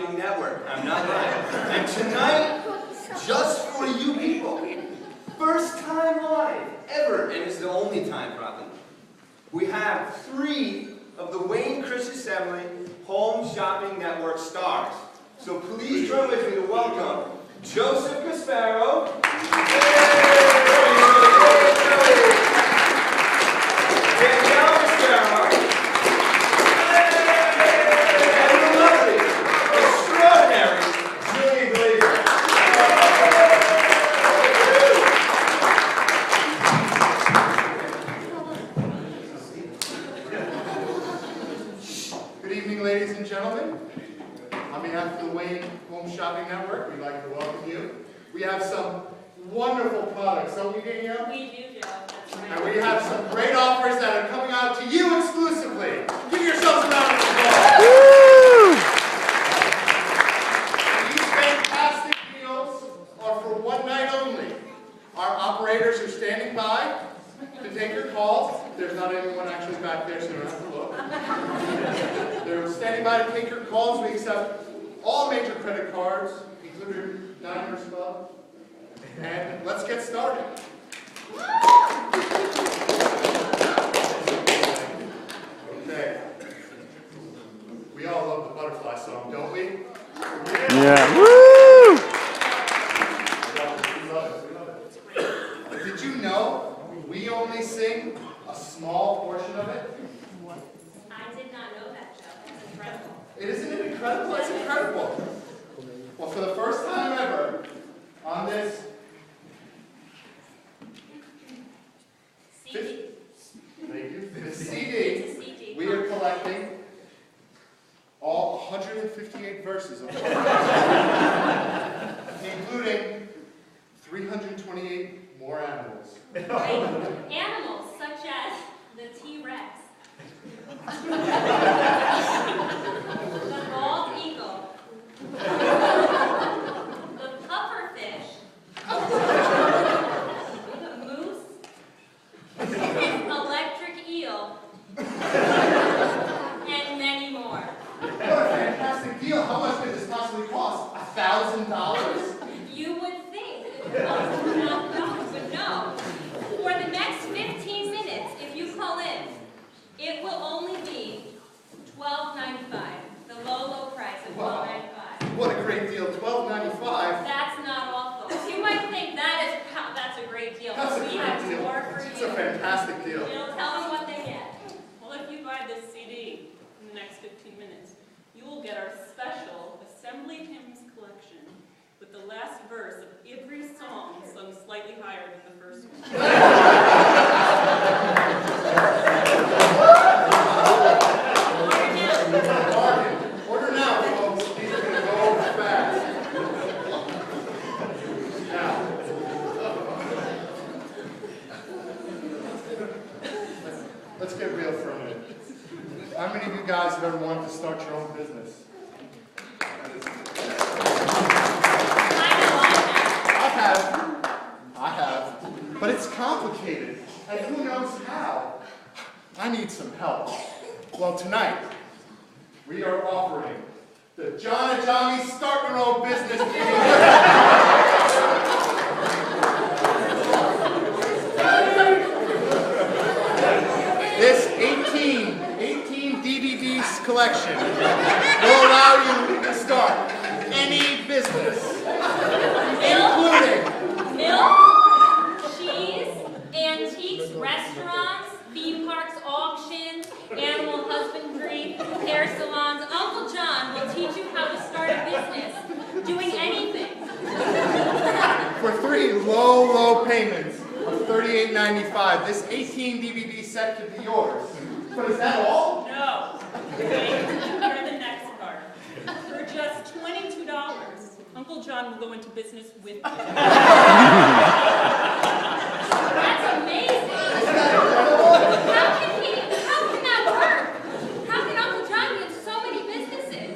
Shopping Network. I'm not lying. And tonight, just for you people, first time live ever, and it's the only time probably, we have 3 of the Wayne Christensen Home Shopping Network stars. So please join with me to welcome Joseph Gasparo, Danielle Gasparo, and the lovely, extraordinary Julie Glazer. Good evening, ladies and gentlemen. On behalf of the Wayne Home Shopping Network, we'd like to welcome you. We have some wonderful products, don't we, Danielle? We do, Joe. That's right. And we have some great offers that are coming out to you exclusively. Give yourselves a round of applause. These fantastic deals are for one night only. Our operators are standing by to take your calls. There's not anyone actually back there, so you don't have to look. They're standing by to take your calls. We accept all major credit cards, including Diners Club. And let's get started. Okay. We all love the butterfly song, don't we? Yeah. Woo! We love it. Did you know we only sing a small portion of it? I did not know that, Joe. That's incredible. Isn't it incredible? It's incredible. Well, for the first time ever on this CD. Thank you. The It's CD, a CD. we are collecting all 158 verses of it, including 328 more animals. Right? Animals such as the T-Rex, the bald eagle, the pufferfish, the moose, electric eel, and many more. What a fantastic deal. How much could this possibly cost? $1,000? You would think. No, but no. For the next 15 minutes, if you call in, it will only be $12.95. The low price of Wow. $12.95. What a great deal. $12.95. That's not all, folks. You might think that's a great deal. That's a We great have deal. more for It's you. a fantastic deal. Tell them what they get. Well, if you buy this CD in the next 15 minutes, you will get our special Assembly Hymns collection with the last verse of every song sung slightly higher than the first one. Bargain. Order now, folks. These are going to go over fast. Now, let's get real for a minute. How many of you guys have ever wanted to start your own business? I have. But it's complicated, and who knows how? I need some help. Well, tonight, we are offering the John and Johnny Start Your Own Business meeting. This 18 DVDs collection will allow you to start any business, including Milk, cheese, antiques, restaurants, theme parks, auctions, animal husbandry, hair salons. Uncle John will teach you how to start a business, doing anything. for 3 low payments of $38.95. This 18 DVD set could be yours. But is that all? No! Wait, hear the next part. For just $22, Uncle John will go into business with you. That's amazing. How can that work? How can Uncle John be in so many businesses?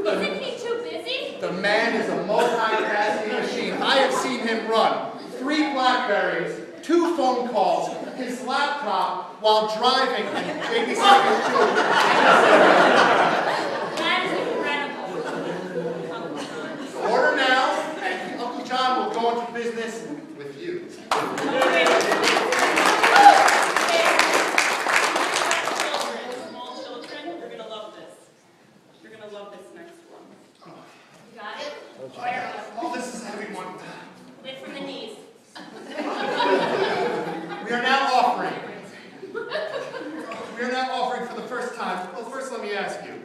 Isn't he too busy? The man is a multitasking machine. I have seen him run 3 Blackberries, 2 phone calls, his laptop while driving and babysitting his children. That is incredible. on to business with you. Small children, you're gonna love this. You're gonna love this next one. You got it? Oh, this is a heavy one. Lift from the knees. We are now offering. We are now offering for the first time. Well, first let me ask you.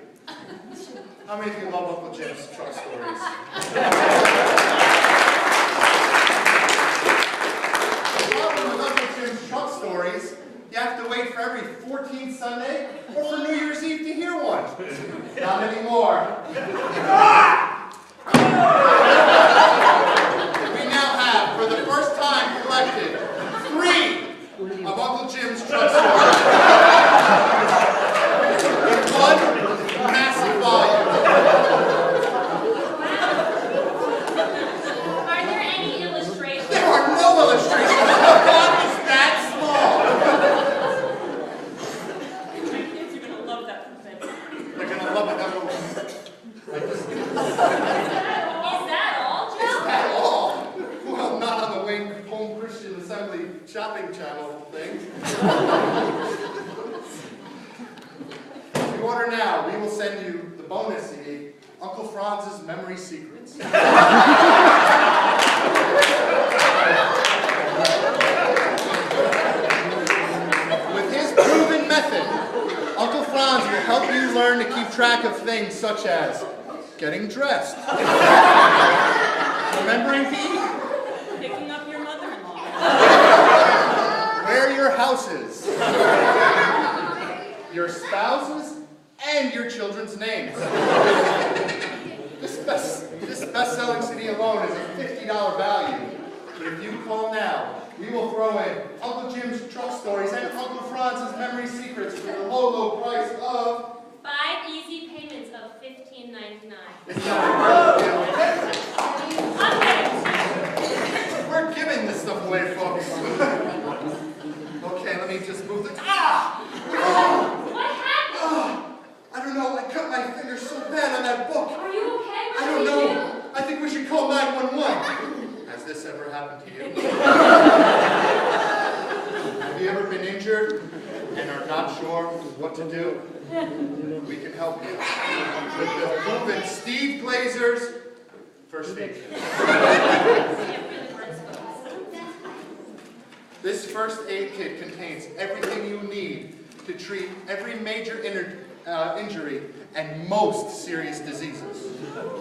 How many of you love Uncle Jim's truck stories? The problem with Uncle Jim's truck stories, you have to wait for every 14th Sunday or for New Year's Eve to hear one. Not anymore. We now have, for the first time, collected 3 of Uncle Jim's truck stories. In one massive volume. Are there any illustrations? There are no illustrations. The font is that small. My kids are gonna love that from bedtime. They're gonna love it. Is that all, Joe? At all? Well, not on the Wayne Home Christian Assembly shopping channel thing. If you order now, we will send you the bonus CD, Uncle Franz's Memory Secrets. With his proven method, Uncle Franz will help you learn to keep track of things such as getting dressed, remembering to eat, Picking up your mother-in-law. where your house is, your spouses, and your children's names. This best-selling CD alone is a $50 value. But if you call now, we will throw in Uncle Jim's truck stories and Uncle Franz's Memory Secrets for the low, low price of... 5 easy payments of $15.99. It's not a deal. I'm getting We're giving this stuff away, folks. Okay, let me just move the... Ah! Oh! What happened? Oh! I don't know, I cut my finger so bad on that book. Are you okay? What I did don't you know. I think we should call 911. Has this ever happened to you? Have you ever been injured and are not sure what to do? We can help you with the proven Steve Glazer's first aid kit. This first aid kit contains everything you need to treat every major injury and most serious diseases.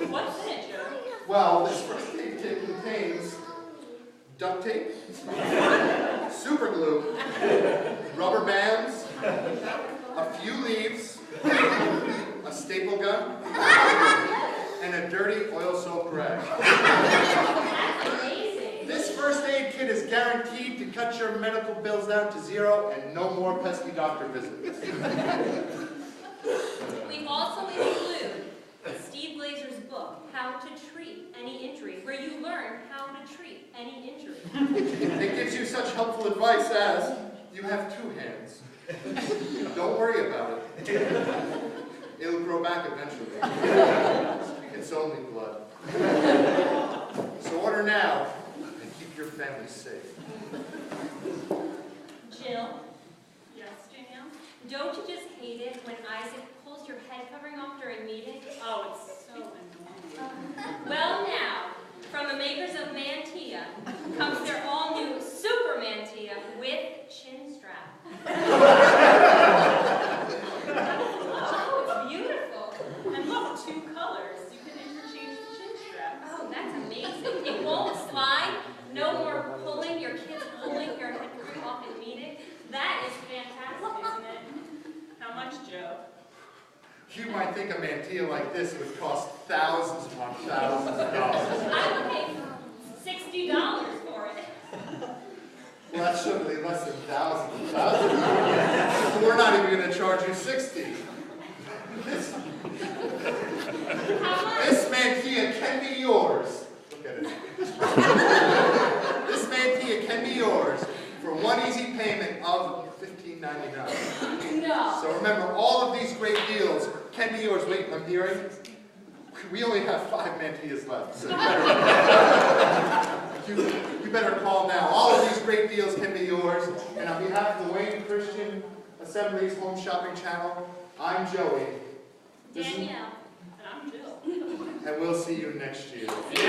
What's in it, Joe? Well, this first aid kit contains duct tape, super glue, rubber bands, a few leaves, a staple gun, and a dirty oil soap rag. That's amazing. This first aid kit is guaranteed to cut your medical bills down to 0 and no more pesky doctor visits. We also include Steve Glazer's book, How to Treat Any Injury, where you learn how to treat any injury. It gives you such helpful advice as, you have 2 hands. Don't worry about it. It'll grow back eventually. It's only blood. So order now and keep your family safe. Jill, Yes, Danielle? don't you just hate it when Isaac pulls your head covering off during meetings? Oh, it's so annoying. Well now, from the makers of Mantilla comes their all-new Super Mantilla with chin strap. Oh, it's beautiful. And look, 2 colors. You can interchange the chin straps. Oh, that's amazing. It won't slide. No more pulling your kids pulling your head covering off in meeting. That is fantastic, isn't it? How much, Joe? You might think a mantilla like this would cost thousands upon thousands of dollars. I would pay $60 for it. Well, that's certainly less than thousands of thousands. We're not even going to charge you 60. This How much? mantilla can be yours. Look at it. This mantilla can be yours for 1 easy payment of $15.99. No. So remember, all of these great deals can be yours. Wait, I'm hearing. We only have 5 mantillas left, so you better. You better call now. All of these great deals can be yours. And on behalf of the Wayne Christian Assembly's Home Shopping Channel, I'm Joey. Danielle. And I'm Jill. And we'll see you next year. See you